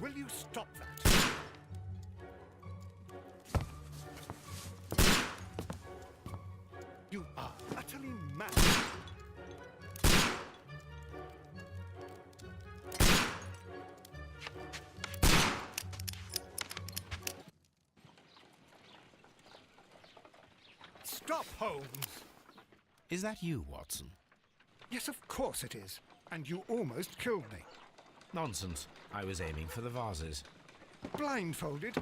Will you stop that? You are utterly mad. Stop, Holmes! Is that you, Watson? Yes, of course it is. And you almost killed me. Nonsense. I was aiming for the vases. Blindfolded?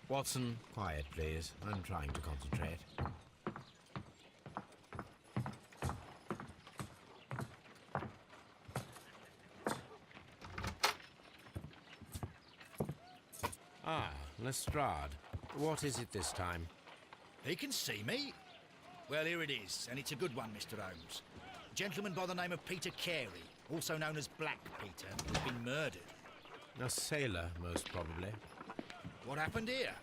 Watson, quiet, please. I'm trying to concentrate. Ah, Lestrade. What is it this time? He can see me. Well, here it is, and it's a good one, Mr. Holmes. A gentleman by the name of Peter Carey, also known as Black Peter, has been murdered. A sailor, most probably. What happened here?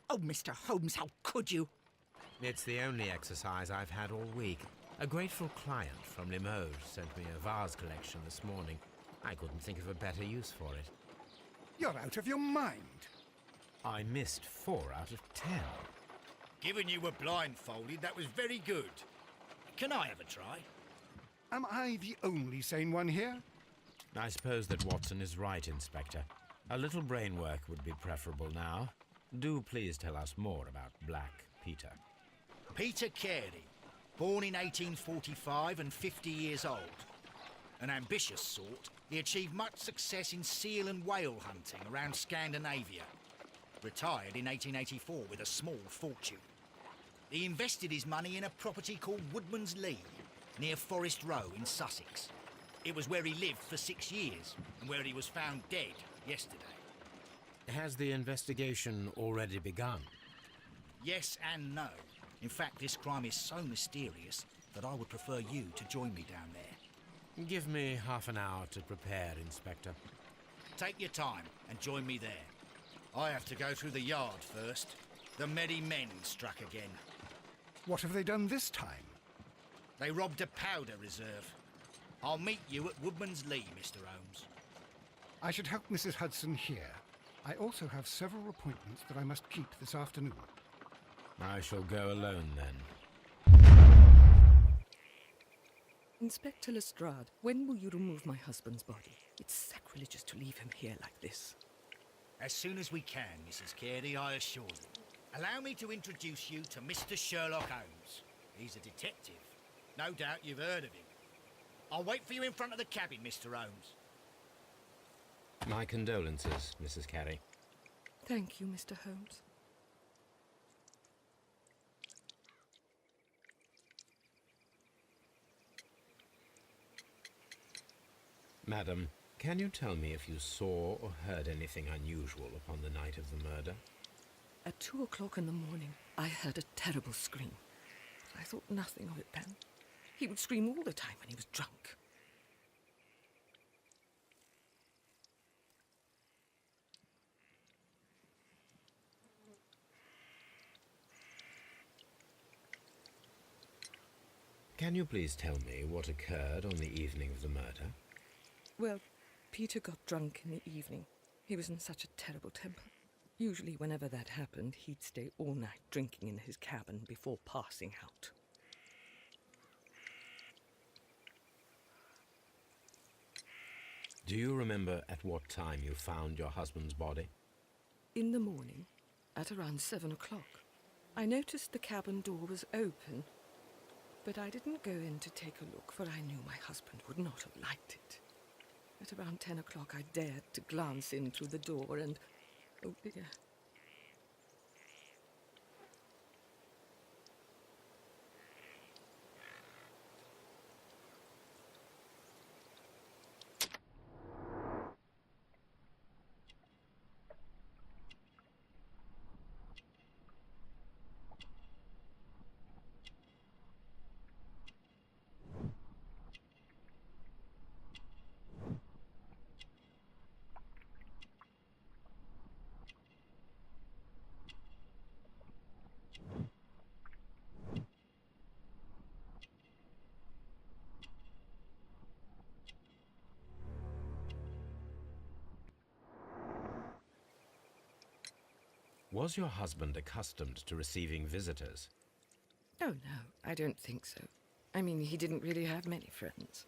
Oh, Mr. Holmes, how could you? It's the only exercise I've had all week. A grateful client from Limoges sent me a vase collection this morning. I couldn't think of a better use for it. You're out of your mind. I missed 4 out of 10. Given you were blindfolded, that was very good. Can I have a try? Am I the only sane one here? I suppose that Watson is right, Inspector. A little brain work would be preferable now. Do please tell us more about Black Peter. Peter Carey, born in 1845 and 50 years old. An ambitious sort, he achieved much success in seal and whale hunting around Scandinavia. Retired in 1884 with a small fortune. He invested his money in a property called Woodman's Lee, near Forest Row in Sussex. It was where he lived for 6 years, and where he was found dead yesterday. Has the investigation already begun? Yes and no. In fact, this crime is so mysterious that I would prefer you to join me down there. Give me half an hour to prepare, Inspector. Take your time and join me there. I have to go through the yard first. The merry men struck again. What have they done this time? They robbed a powder reserve. I'll meet you at Woodman's Lee, Mr. Holmes. I should help Mrs. Hudson here. I also have several appointments that I must keep this afternoon. I shall go alone, then. Inspector Lestrade, when will you remove my husband's body? It's sacrilegious to leave him here like this. As soon as we can, Mrs. Carey, I assure you. Allow me to introduce you to Mr. Sherlock Holmes. He's a detective. No doubt you've heard of him. I'll wait for you in front of the cabin, Mr. Holmes. My condolences, Mrs. Carey. Thank you, Mr. Holmes. Madam, can you tell me if you saw or heard anything unusual upon the night of the murder? At 2 o'clock in the morning, I heard a terrible scream. I thought nothing of it then. He would scream all the time when he was drunk. Can you please tell me what occurred on the evening of the murder? Well, Peter got drunk in the evening. He was in such a terrible temper. Usually whenever that happened, he'd stay all night drinking in his cabin before passing out. Do you remember at what time you found your husband's body? In the morning, at around 7 o'clock. I noticed the cabin door was open, but I didn't go in to take a look, for I knew my husband would not have liked it. At around 10 o'clock, I dared to glance in through the door and... oh dear. Was your husband accustomed to receiving visitors? Oh, no, I don't think so. I mean, he didn't really have many friends.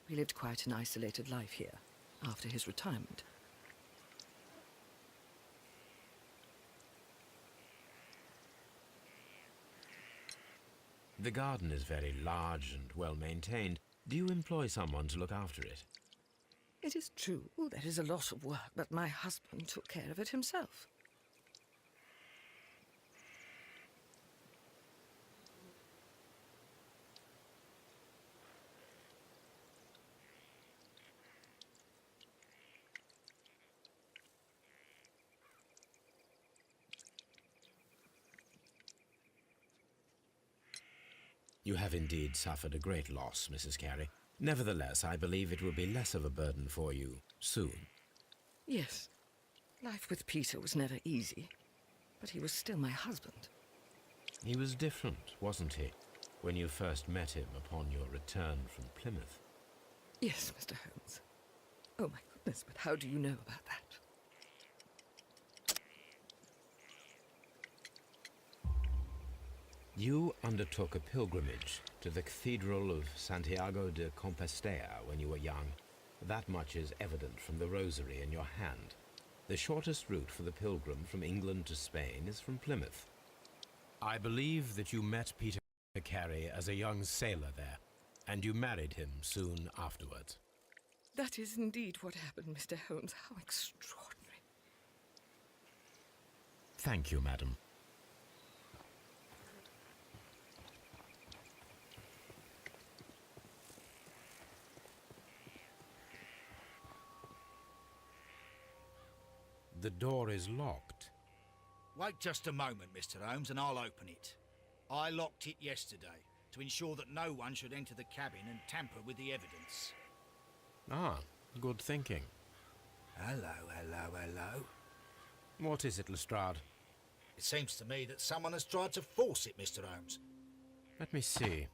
We lived quite an isolated life here, after his retirement. The garden is very large and well-maintained. Do you employ someone to look after it? It is true, there is a lot of work, but my husband took care of it himself. You have indeed suffered a great loss, Mrs. Carey. Nevertheless, I believe it will be less of a burden for you soon. Yes, life with Peter was never easy, but he was still my husband. He was different, wasn't he, when you first met him upon your return from Plymouth? Yes, Mr. Holmes. Oh, my goodness, but how do you know about that? You undertook a pilgrimage to the Cathedral of Santiago de Compostela when you were young. That much is evident from the rosary in your hand. The shortest route for the pilgrim from England to Spain is from Plymouth. I believe that you met Peter Carey as a young sailor there, and you married him soon afterwards. That is indeed what happened, Mr. Holmes. How extraordinary. Thank you, madam. The door is locked. Wait just a moment, Mr. Holmes, and I'll open it. I locked it yesterday to ensure that no one should enter the cabin and tamper with the evidence. Ah, good thinking. Hello. What is it, Lestrade? It seems to me that someone has tried to force it, Mr. Holmes. Let me see.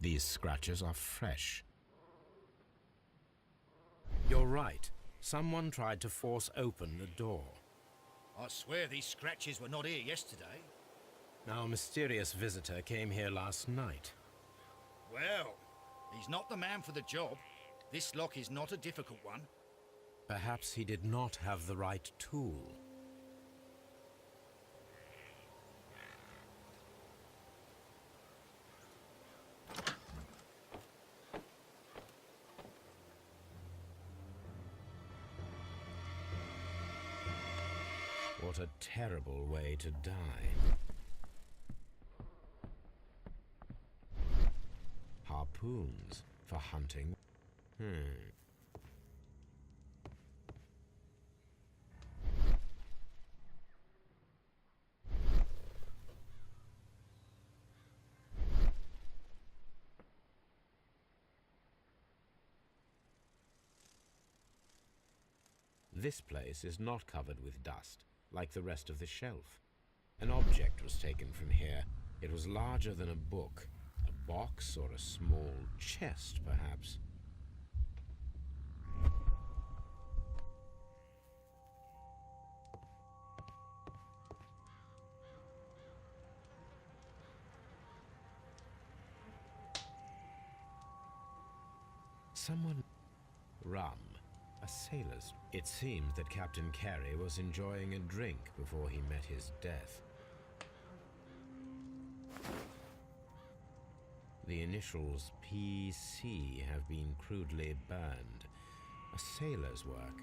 These scratches are fresh. You're right. Someone tried to force open the door. I swear these scratches were not here yesterday. Our mysterious visitor came here last night. Well, he's not the man for the job. This lock is not a difficult one. Perhaps he did not have the right tool. What a terrible way to die. Harpoons for hunting. This place is not covered with dust, like the rest of the shelf. An object was taken from here. It was larger than a book. A box or a small chest, perhaps. Someone... Rum. A sailor's. It seemed that Captain Carey was enjoying a drink before he met his death. The initials PC have been crudely burned. A sailor's work.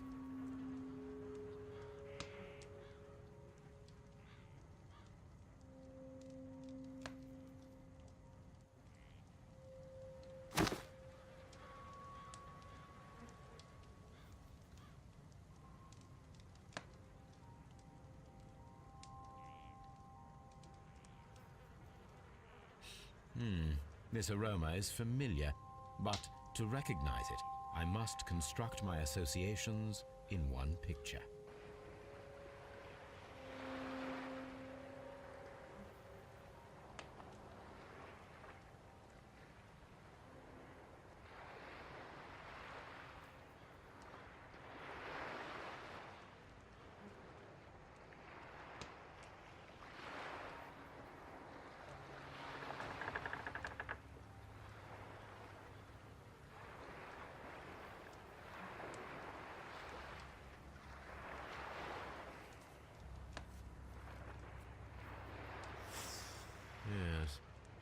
This aroma is familiar, but to recognize it, I must construct my associations in one picture.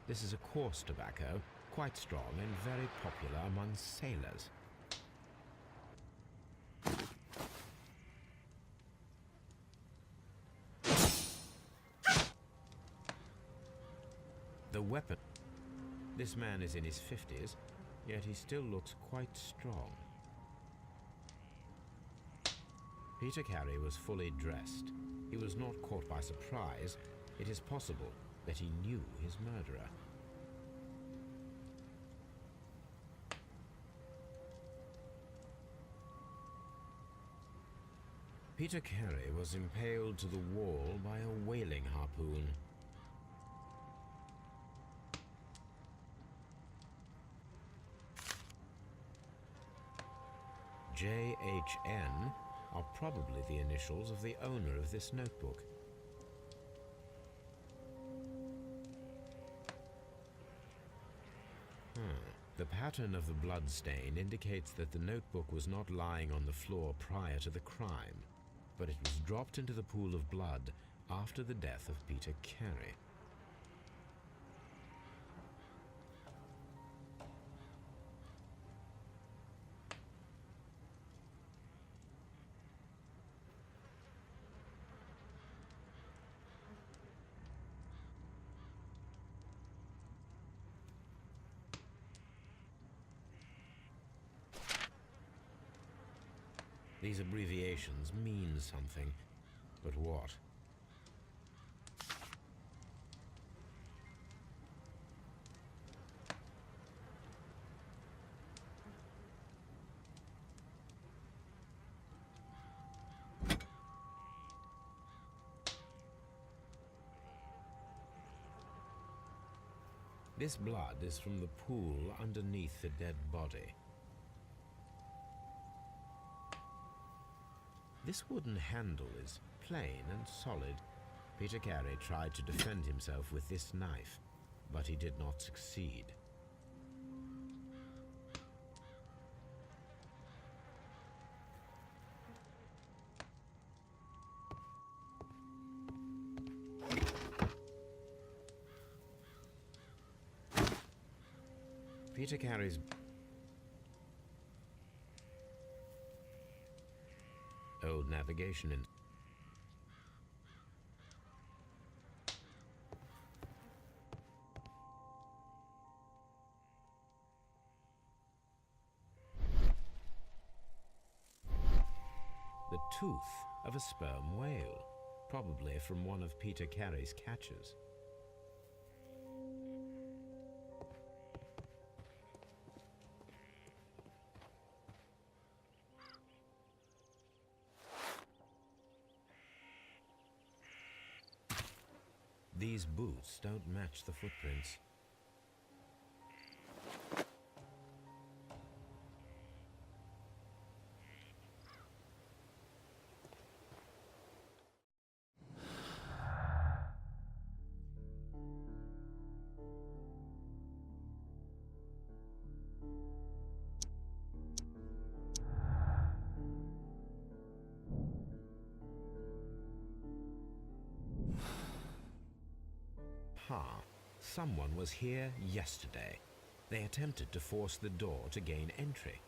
This is a coarse tobacco, quite strong and very popular among sailors. The weapon. This man is in his 50s, yet he still looks quite strong. Peter Carey was fully dressed. He was not caught by surprise. It is possible that he knew his murderer. Peter Carey was impaled to the wall by a whaling harpoon. JHN are probably the initials of the owner of this notebook. The pattern of the blood stain indicates that the notebook was not lying on the floor prior to the crime, but it was dropped into the pool of blood after the death of Peter Carey. These abbreviations mean something, but what? This blood is from the pool underneath the dead body. This wooden handle is plain and solid. Peter Carey tried to defend himself with this knife, but he did not succeed. Peter Carey's old navigation in the tooth of a sperm whale, probably from one of Peter Carey's catches. These boots don't match the footprints. Someone was here yesterday. They attempted to force the door to gain entry.